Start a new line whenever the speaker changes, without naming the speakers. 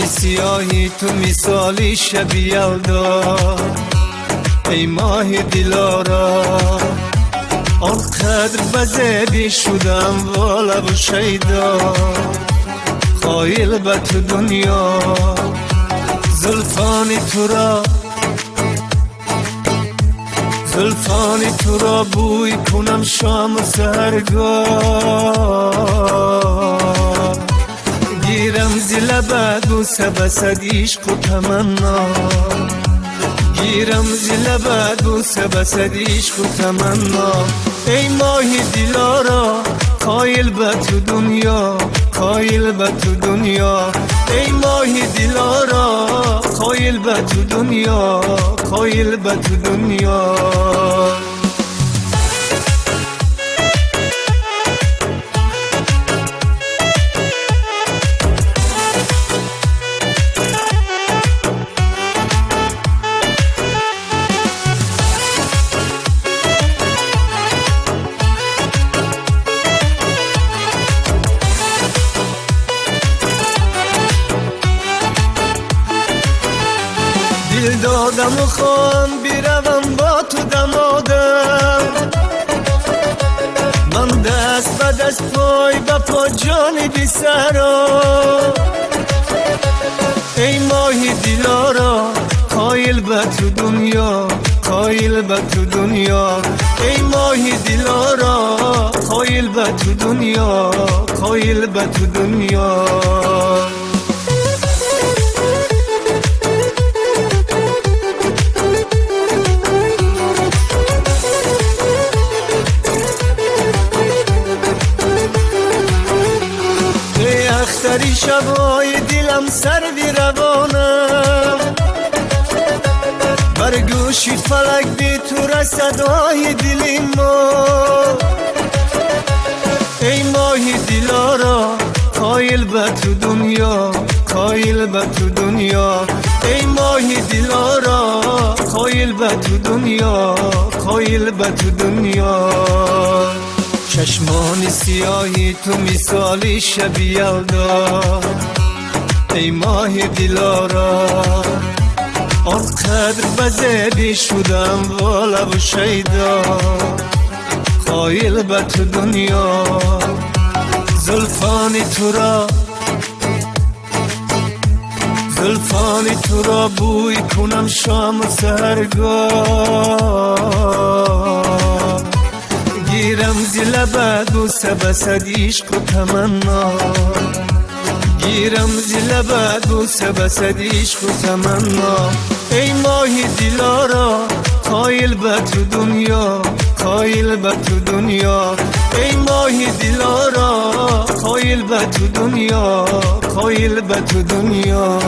چشمان سیاهی تو مثالی شب یلدا، ای ماه دلارا آنقدر بزدی شدم والا و شیدا، خایل به تو دنیا زلفان تو را بوی کنم شام و سهرگاه، گیرم زل بعد و سبسد عشق و تمنا، گیرم زل بعد و سبسد عشق و تمنا. ای ماه دلارا خایل به تو دنیا، خایل به تو دنیا، ای ماه دلارا خایل به تو دنیا، خایل به تو دنیا. دل دادم و خواهم بیروم با تو دمادم، من دست به دست پای به پا جانبی سرا. ای ماه دلارا خایل به تو دنیا، خایل به تو دنیا، ای ماه دلارا خایل به تو دنیا، خایل به تو دنیا. اختری شبای دلم سر بی روانم، بر گوشی فلک بی تو رسدای دلی ما. ای ماه دلارا خایل به تو دنیا، خایل به تو دنیا، ای ماه دلارا خایل به تو دنیا، خایل به تو دنیا. چشمان سیاهی تو مثالی شب یلدا، ای ماه دلارا آنقدر بزدی شدم والا و شیدا، خایل به تو دنیا زلفان تو را بوی کنم شام و سهرگاه، گیرم زل بعد و سبسد عشق و تمنا، گیرم زل بعد و سبسد عشق و تمنا. ای ماه دلارا خایل به تو دنیا، خایل به تو دنیا، ای ماه دلارا خایل به تو دنیا، خایل به تو دنیا.